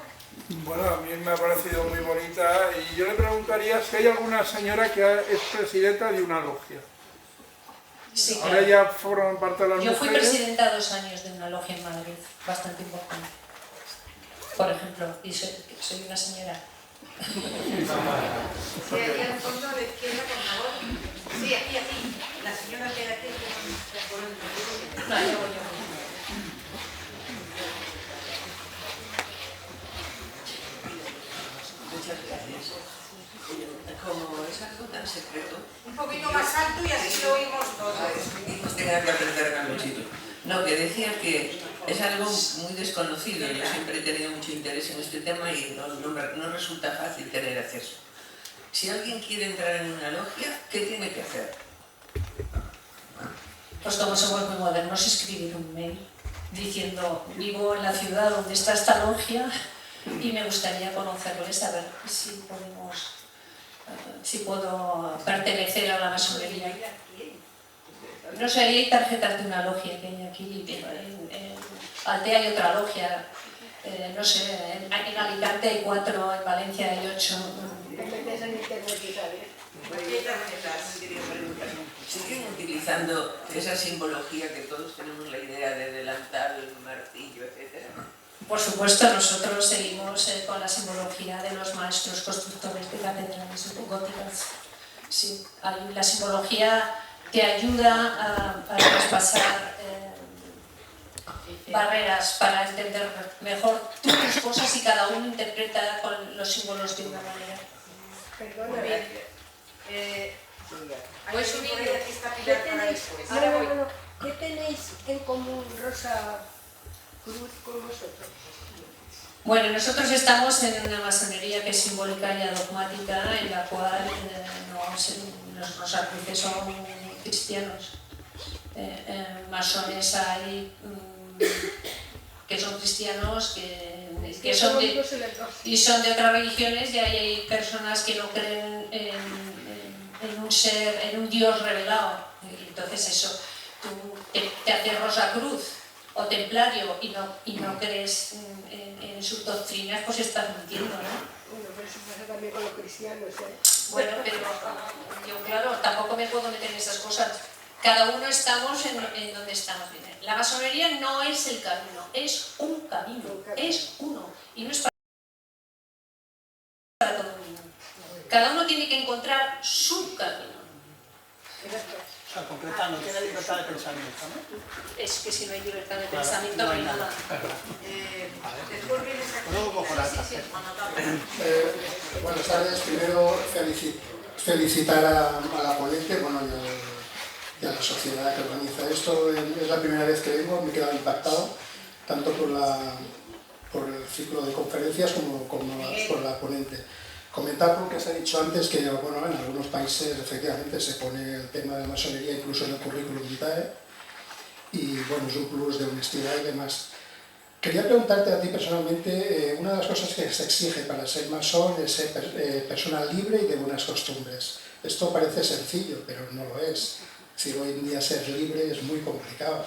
Bueno, a mí me ha parecido muy bonita y yo le preguntaría si hay alguna señora que es presidenta de una logia. Sí, Ahora ya forman parte de las yo mujeres. fui presidenta 2 años de una logia en Madrid, bastante importante. Por ejemplo, y soy una señora. Sí, aquí al fondo a la izquierda, por favor. Sí, aquí. La señora que era aquí, No, yo voy. Muchas gracias. Como es algo tan secreto, un poquito más alto y así lo oímos todos. pues tenga que aprender a muchito. No, que decía que es algo muy desconocido. Yo siempre he tenido mucho interés en este tema y no resulta fácil tener acceso. Si alguien quiere entrar en una logia, ¿qué tiene que hacer? Pues como somos muy modernos, escribir un mail diciendo vivo en la ciudad donde está esta logia y me gustaría conocerles, a ver si puedo pertenecer a la masonería. No sé, hay tarjetas de una logia que hay aquí, en Altea hay otra logia, no sé, en Alicante hay 4, en Valencia hay 8. ¿Siguen utilizando esa simbología que todos tenemos la idea de delantal, martillo, etcétera? Por supuesto, nosotros seguimos con la simbología de los maestros constructores de catedrales góticas. Sí, la simbología te ayuda a traspasar barreras para entender mejor tus cosas y cada uno interpreta con los símbolos de una manera. Perdona. Pues un vídeo que está Pilar para después. ¿Qué tenéis en común Rosa Cruz con vosotros? Bueno, nosotros estamos en una masonería que es simbólica y dogmática, en la cual los rosacruces son cristianos. Masones hay que son cristianos, que son de otras religiones, y hay personas que no creen en un Dios revelado. Entonces eso, tú te haces Rosacruz o templario y no crees en sus doctrinas, pues estás mintiendo, ¿no? Bueno, pero eso pasa también con los cristianos, ¿eh? Bueno, pero yo, claro, tampoco me puedo meter en esas cosas. Cada uno estamos en donde estamos. La masonería no es el camino, es un camino, es uno. Y no es para todo el mundo. Cada uno tiene que encontrar su camino. O sea, concreta, no tiene libertad de pensamiento, ¿no? Es que si no hay libertad de pensamiento no hay nada. Después vienes aquí. Luego cojo la Sí, Buenas tardes. Primero felicitar a la ponente, bueno, y a la sociedad que organiza esto. Es la primera vez que vengo, me he quedado impactado, tanto por el ciclo de conferencias como por la ponente. Comentar lo que se ha dicho antes, que bueno, en algunos países efectivamente se pone el tema de la masonería incluso en el currículum vitae, y bueno, es un plus de honestidad y demás. Quería preguntarte a ti personalmente, una de las cosas que se exige para ser masón es ser persona libre y de buenas costumbres. Esto parece sencillo, pero no lo es. Si hoy en día ser libre es muy complicado.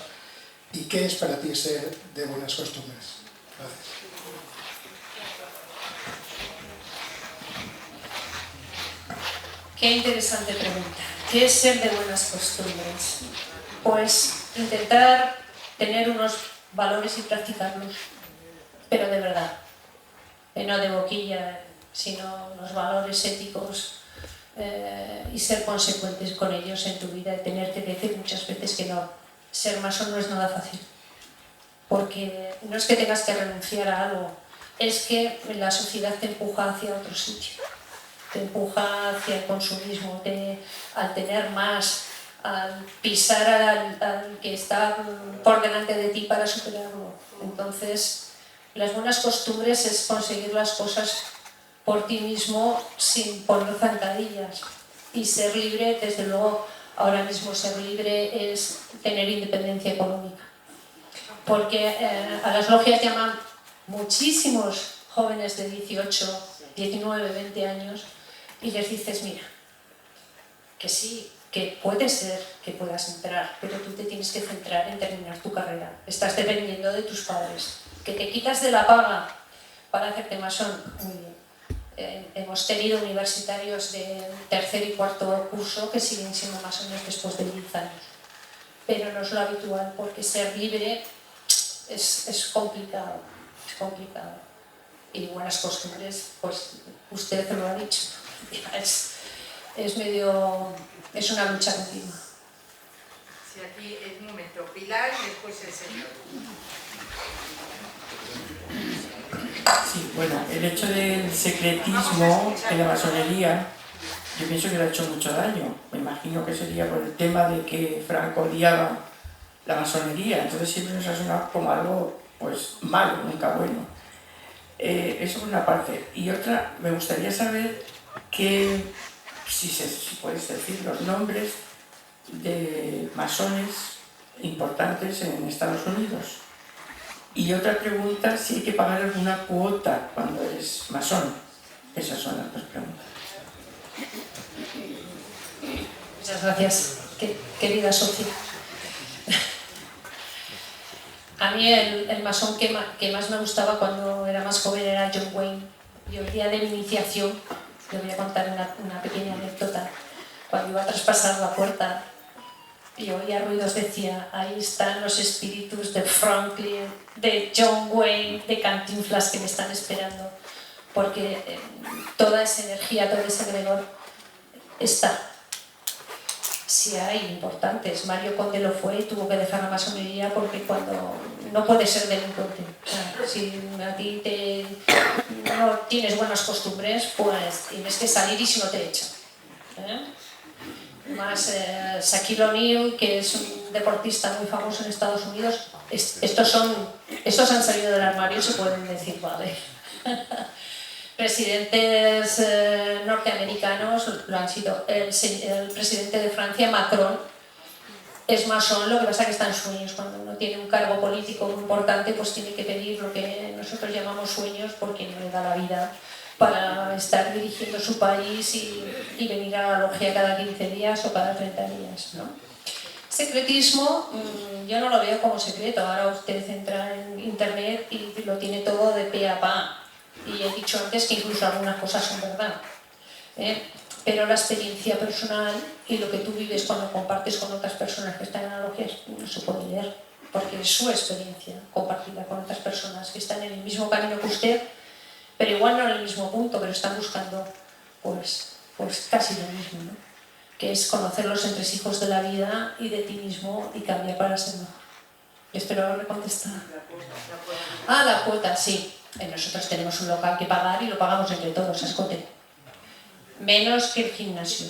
¿Y qué es para ti ser de buenas costumbres? Gracias. Qué interesante pregunta. ¿Qué es ser de buenas costumbres? Pues intentar tener unos valores y practicarlos, pero de verdad, no de boquilla, sino los valores éticos, y ser consecuentes con ellos en tu vida, y tener que decir muchas veces que no. Ser masón no es nada fácil, porque no es que tengas que renunciar a algo, es que la sociedad te empuja hacia otro sitio. Te empuja hacia el consumismo, al tener más, al pisar al que está por delante de ti para superarlo. Entonces, las buenas costumbres es conseguir las cosas por ti mismo sin poner zancadillas. Y ser libre, desde luego, ahora mismo ser libre es tener independencia económica. Porque a las logias llaman muchísimos jóvenes de 18, 19, 20 años, y les dices, mira, que sí, que puede ser que puedas entrar, pero tú te tienes que centrar en terminar tu carrera. Estás dependiendo de tus padres. Que te quitas de la paga para hacerte masón. Muy bien. Hemos tenido universitarios de tercer y cuarto curso que siguen siendo masones después de 10 años. Pero no es lo habitual, porque ser libre es complicado. Es complicado. Y buenas costumbres, pues usted lo ha dicho. Es una lucha continua. Sí, aquí es un momento. Pilar y después el señor. Sí, bueno, el hecho del secretismo en la masonería, yo pienso que le ha hecho mucho daño. Me imagino que sería por el tema de que Franco odiaba la masonería, entonces siempre nos ha sonado como algo pues malo, nunca bueno. Eso por una parte. Y otra, me gustaría saber que, si puedes decir los nombres de masones importantes en Estados Unidos. Y otra pregunta, si hay que pagar alguna cuota cuando eres masón. Esas son las dos preguntas. Muchas gracias, querida Sofía. A mí el masón que más me gustaba cuando era más joven era John Wayne. Yo el día de mi iniciación, le voy a contar una pequeña anécdota. Cuando iba a traspasar la puerta y oía ruidos, decía, ahí están los espíritus de Franklin, de John Wayne, de Cantinflas que me están esperando. Porque toda esa energía, todo ese gregor está. sí hay importantes. Mario Conde lo fue y tuvo que dejar la masonería porque cuando no puedes ser delincuente. O sea, si a ti no tienes buenas costumbres, pues tienes que salir y si no te echan. Más Shaquille O'Neal, que es un deportista muy famoso en Estados Unidos, estos han salido del armario, se pueden decir, vale. Presidentes norteamericanos lo han sido. El presidente de Francia, Macron, es masón, lo que pasa es que está en sueños. Cuando uno tiene un cargo político muy importante, pues tiene que pedir lo que nosotros llamamos sueños, porque no le da la vida para estar dirigiendo su país y venir a la logia cada 15 días o cada 30 días, ¿no? Secretismo, yo no lo veo como secreto. Ahora usted entra en internet y lo tiene todo de pe a pa. Y he dicho antes que incluso algunas cosas son verdad. Pero la experiencia personal y lo que tú vives cuando compartes con otras personas que están en la logia no se puede leer, porque es su experiencia compartida con otras personas que están en el mismo camino que usted, pero igual no en el mismo punto, pero están buscando pues casi lo mismo, ¿no? Que es conocer los entresijos de la vida y de ti mismo y cambiar para ser mejor. Espero haberle contestado. La cuota, sí. Nosotros tenemos un local que pagar y lo pagamos entre todos, a escote. Menos que el gimnasio,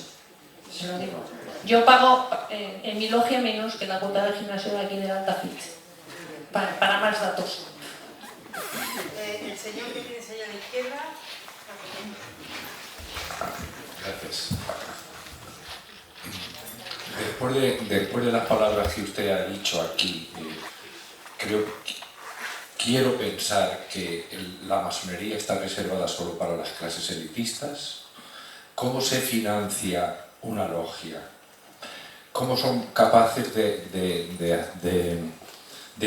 se lo digo. Yo pago en mi logia menos que la cuota del gimnasio de aquí de Altafit. Para más datos. El señor que tienes ahí a la izquierda. Gracias. Después de las palabras que usted ha dicho aquí, quiero pensar que la masonería está reservada solo para las clases elitistas. ¿Cómo se financia una logia? ¿Cómo son capaces de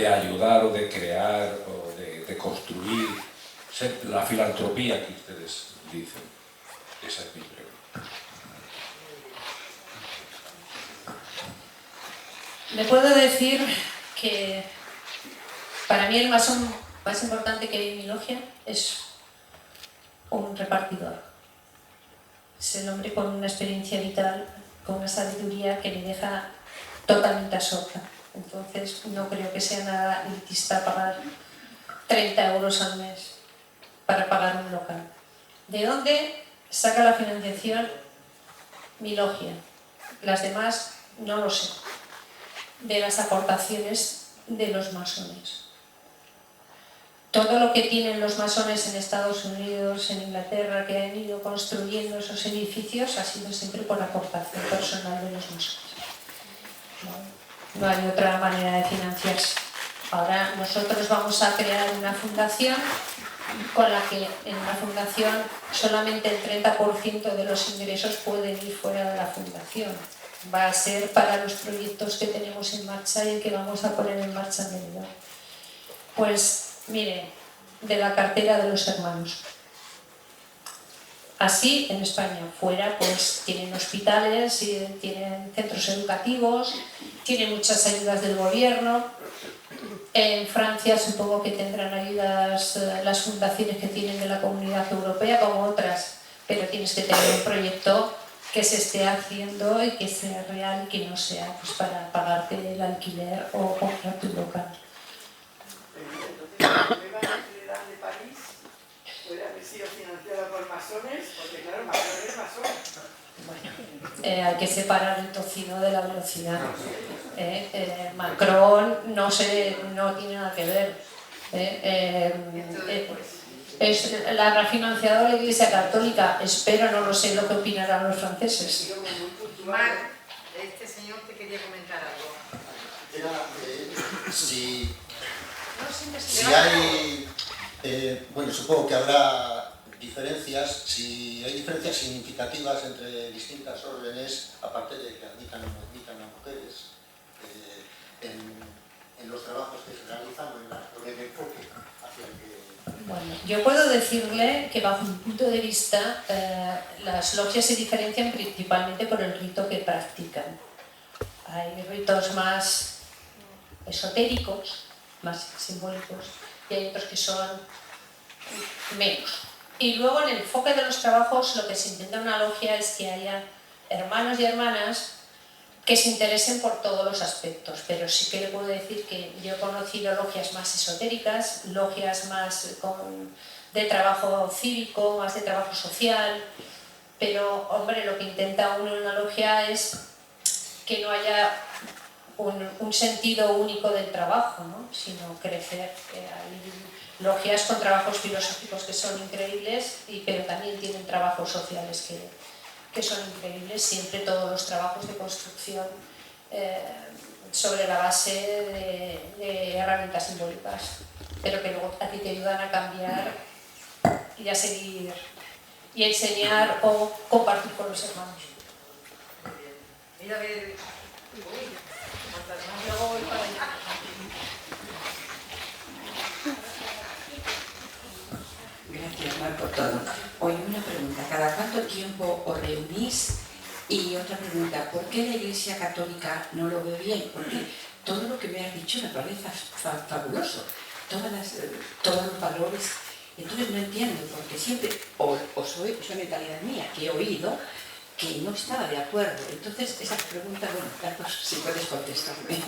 ayudar o de crear o de construir la filantropía que ustedes dicen? Esa es mi pregunta. Le puedo decir que para mí el masón más importante que hay en mi logia es un repartidor. Es el hombre con una experiencia vital, con una sabiduría que me deja totalmente absorta. Entonces no creo que sea nada elitista pagar 30 euros al mes para pagar un local. ¿De dónde saca la financiación mi logia? Las demás no lo sé. De las aportaciones de los masones. Todo lo que tienen los masones en Estados Unidos, en Inglaterra, que han ido construyendo esos edificios, ha sido siempre por aportación personal de los masones. No hay otra manera de financiarse. Ahora nosotros vamos a crear una fundación con la que en una fundación solamente el 30% de los ingresos pueden ir fuera de la fundación. Va a ser para los proyectos que tenemos en marcha y que vamos a poner en marcha en medida. Pues mire, de la cartera de los hermanos. Así en España, fuera pues tienen hospitales, tienen centros educativos, tienen muchas ayudas del gobierno. En Francia supongo que tendrán ayudas las fundaciones que tienen de la Comunidad Europea como otras, pero tienes que tener un proyecto que se esté haciendo y que sea real y que no sea pues, para pagarte el alquiler o comprar tu local. La nueva Notre Dame de París puede haber sido financiada por masones, porque claro, masón es masón. Bueno, hay que separar el tocino de la velocidad. Macron no tiene nada que ver. Es la refinanciadora de la Iglesia Católica. Espero, no lo sé, lo que opinarán los franceses. Mar, este señor te quería comentar algo. Si hay, bueno, supongo que habrá diferencias, si hay diferencias significativas entre distintas órdenes, aparte de que admitan o no admitan a mujeres, en los trabajos que se realizan o en el enfoque hacia el que... Bueno, yo puedo decirle que bajo mi punto de vista las logias se diferencian principalmente por el rito que practican. Hay ritos más esotéricos, más simbólicos, y hay otros que son menos. Y luego en el enfoque de los trabajos lo que se intenta en una logia es que haya hermanos y hermanas que se interesen por todos los aspectos, pero sí que le puedo decir que yo he conocido logias más esotéricas, logias más de trabajo cívico, más de trabajo social, pero hombre, lo que intenta uno en una logia es que no haya un sentido único del trabajo, ¿no? Sino crecer. Hay logias con trabajos filosóficos que son increíbles, pero también tienen trabajos sociales que son increíbles, siempre todos los trabajos de construcción sobre la base de herramientas simbólicas, pero que luego a ti te ayudan a cambiar y a seguir y a enseñar o compartir con los hermanos. Mira a ver, luego voy para allá. Gracias, Mar, por todo. Oye, una pregunta, ¿cada cuánto tiempo os reunís? Y otra pregunta, ¿por qué la Iglesia Católica no lo ve bien? Porque todo lo que me has dicho me parece fabuloso, todos los valores. Entonces no entiendo, porque siempre, o soy mentalidad mía, que he oído que no estaba de acuerdo. Entonces, esa pregunta, bueno, Carlos, si puedes contestarme.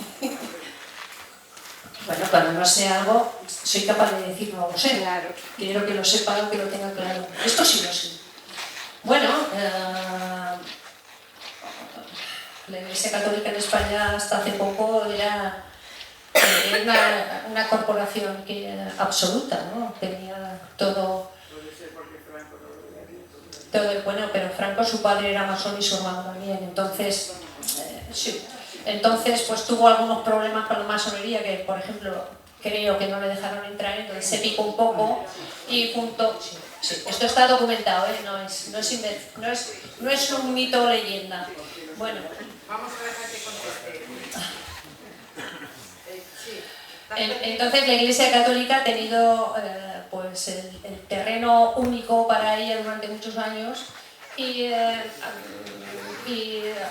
Bueno, cuando no sé algo, soy capaz de decir no lo sé. Claro. Quiero que lo sepa o que lo tenga claro. Esto sí lo sé. Bueno, la Iglesia Católica en España hasta hace poco era una corporación absoluta, ¿no? Tenía todo bueno, pero Franco, su padre era masón y su hermano también, entonces sí. Entonces pues tuvo algunos problemas con la masonería, que por ejemplo creo que no le dejaron entrar, entonces se picó un poco y junto... Sí, esto está documentado, no es un mito o leyenda. Bueno, vamos a dejar que conteste. Entonces la Iglesia Católica ha tenido pues el terreno único para ella durante muchos años y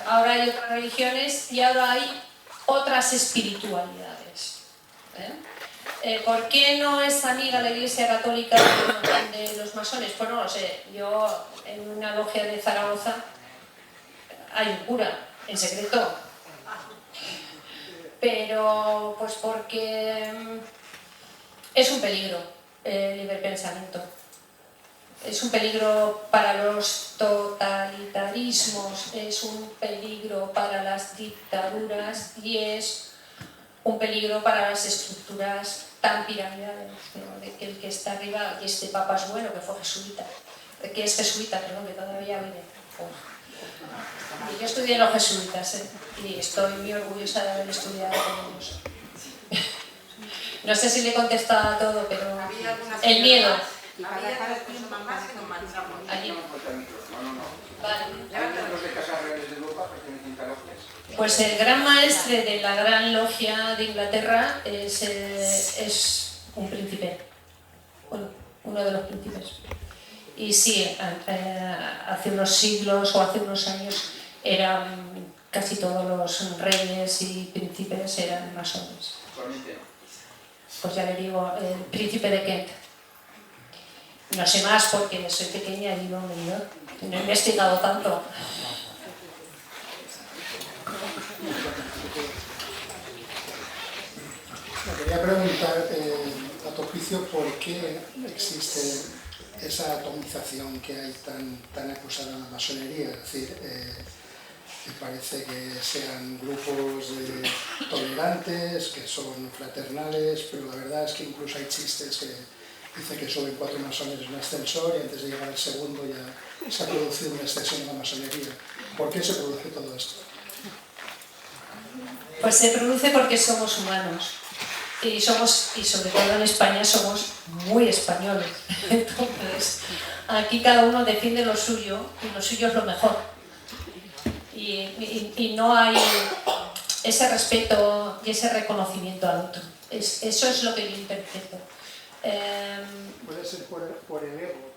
ahora hay otras religiones y ahora hay otras espiritualidades. ¿Por qué no es amiga la Iglesia Católica de los masones? Pues no lo sé. Yo en una logia de Zaragoza hay un cura, en secreto. Pero pues porque es un peligro el libre pensamiento. Es un peligro para los totalitarismos, es un peligro para las dictaduras y es un peligro para las estructuras tan piramidales, ¿no? De que el que está arriba, y este papa es bueno, que fue jesuita, que es jesuita, perdón, que todavía vive. Y yo estudié en los jesuitas, y estoy muy orgullosa de haber estudiado con ellos. No sé si le he contestado a todo, pero el miedo. Pues el gran maestre de la gran logia de Inglaterra es un príncipe, uno de los príncipes. Y sí, hace unos siglos o hace unos años eran casi todos los reyes y príncipes eran masones. Pues ya le digo, el príncipe de Kent. No sé más porque soy pequeña y no he investigado tanto. Me quería preguntar, a tu juicio, ¿por qué existe esa atomización que hay tan acusada en la masonería? Es decir, me parece que sean grupos tolerantes, que son fraternales, pero la verdad es que incluso hay chistes que dice que suben 4 masones en un ascensor y antes de llegar al segundo ya se ha producido una extensión en la masonería. ¿Por qué se produce todo esto? Pues se produce porque somos humanos y sobre todo en España somos muy españoles. Entonces, aquí cada uno defiende lo suyo y lo suyo es lo mejor. Y no hay ese respeto y ese reconocimiento al otro. Eso es lo que yo interpreto. Puede ser por el ego.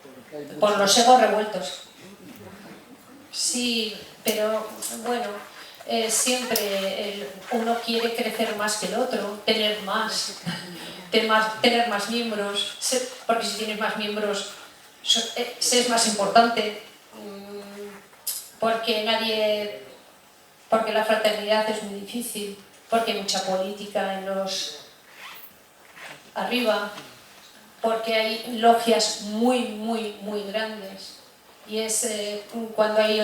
Por los egos revueltos. Sí, pero bueno, siempre uno quiere crecer más que el otro, tener más miembros, porque si tienes más miembros es más importante, porque nadie porque la fraternidad es muy difícil, porque hay mucha política en los arriba, porque hay logias muy grandes, y es cuando hay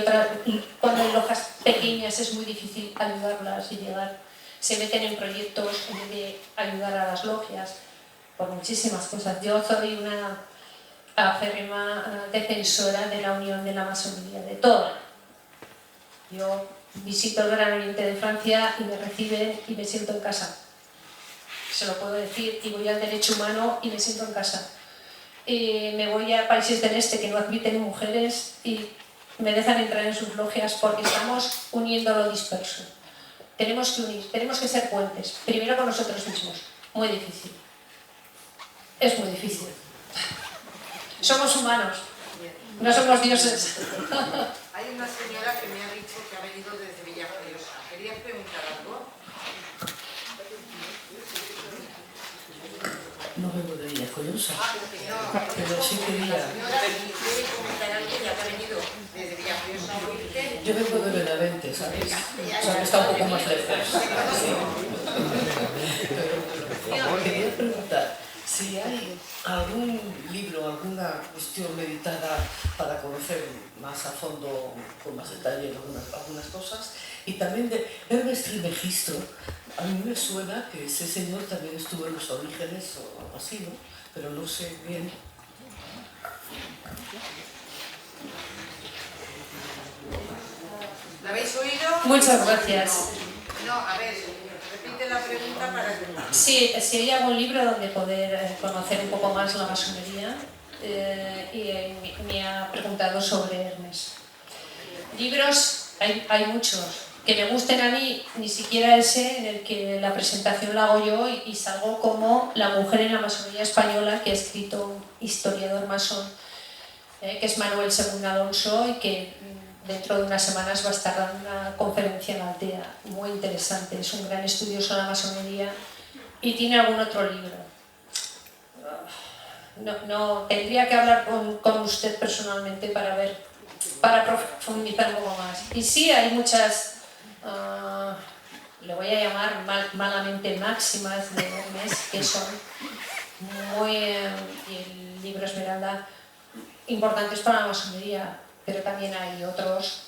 logias pequeñas es muy difícil ayudarlas y llegar. Se meten en proyectos en vez de ayudar a las logias por muchísimas cosas. Yo soy una acérrima defensora de la unión de la masonería, de toda. Yo visito el Gran Oriente de Francia y me reciben y me siento en casa. Se lo puedo decir, y voy al derecho humano y me siento en casa. Me voy a países del este que no admiten mujeres y me dejan entrar en sus logias porque estamos uniendo lo disperso. Tenemos que unir, tenemos que ser puentes, primero con nosotros mismos. Muy difícil. Es muy difícil. Somos humanos, no somos dioses. Hay una señora que me ha dicho que ha venido desde Villajoyosa. ¿Querías preguntar algo? No vengo de Villajoyosa, No, pero sí quería... La señora quiere comentar algo, ya que ha venido desde Villajoyosa a oírte. Yo vengo de Benavente, ¿sabes? O sea, que está un poco más lejos. Pero quería preguntar si hay algún libro, alguna cuestión meditada para conocer más a fondo, con más detalle, algunas cosas. Y también de Ernest Trismegisto. A mí me suena que ese señor también estuvo en los orígenes o algo así, ¿no? Pero no sé bien. ¿La habéis oído? Muchas gracias. No, a ver, repite la pregunta para que... Sí, si hay algún libro donde poder conocer un poco más la masonería, y me ha preguntado sobre Hermes. Libros, hay muchos. Que me gusten a mí, ni siquiera ese en el que la presentación la hago yo y salgo como la mujer en la masonería española que ha escrito un historiador masón, que es Manuel II Alonso, y que dentro de unas semanas va a estar dando una conferencia en Altea, muy interesante. Es un gran estudioso de la masonería y tiene algún otro libro. No, tendría que hablar con usted personalmente para profundizar un poco más. Y sí, hay muchas... le voy a llamar malamente máximas de Hermes, que son muy, y el libro Esmeralda, importantes para la masonería, pero también hay otros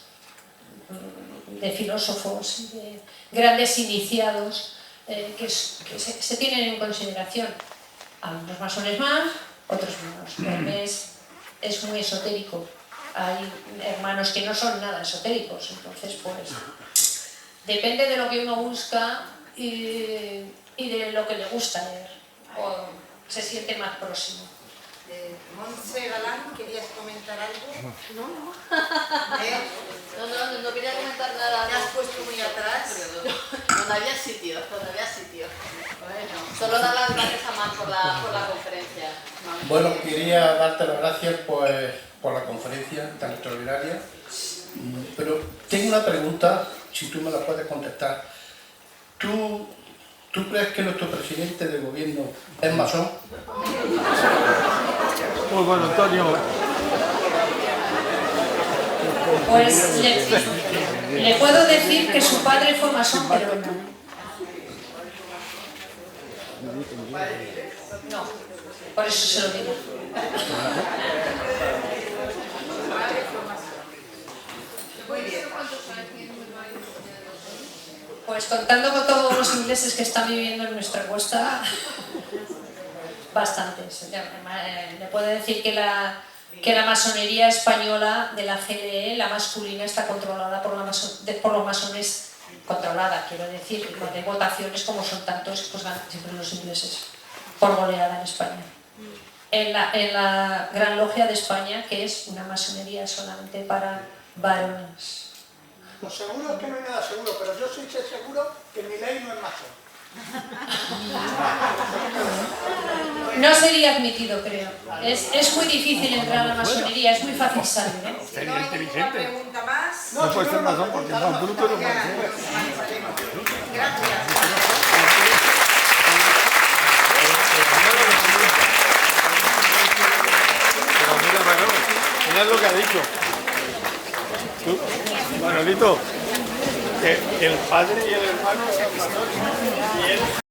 de filósofos, de grandes iniciados que se tienen en consideración. Algunos masones más, otros menos. Hermes es muy esotérico. Hay hermanos que no son nada esotéricos, entonces pues... Depende de lo que uno busca y de lo que le gusta leer, o se siente más próximo. Montse Galán, ¿querías comentar algo? No. ¿Eh? No quería comentar nada. ¿Te has puesto muy atrás? No había sitio. Bueno, solo dar las gracias a Mar por la conferencia. Bueno, quería darte las gracias por la conferencia tan extraordinaria, pero tengo una pregunta, si tú me la puedes contestar. ¿Tú crees que nuestro presidente de gobierno es masón? Muy bueno, Antonio. Pues le puedo decir que su padre fue masón, pero no, por eso se lo digo. Pues contando con todos los ingleses que están viviendo en nuestra costa, bastantes. Le puedo decir que la masonería española de la GDE, la masculina, está controlada por los masones, controlada, quiero decir, y cuando hay votaciones, como son tantos, pues ganan siempre los ingleses, por goleada en España. En la Gran Logia de España, que es una masonería solamente para varones. Lo seguro es que no hay nada seguro, pero yo sí sé seguro que mi ley no es masón. No sería admitido, creo. Es muy difícil entrar a la masonería, es muy fácil salir, ¿eh? ¿No hay ninguna pregunta más? No puede ser masón porque es más bruto no puede ser. Gracias. Pero mira, Manolo, mira lo que ha dicho. Tú, Manolito, el padre y el hermano son católicos.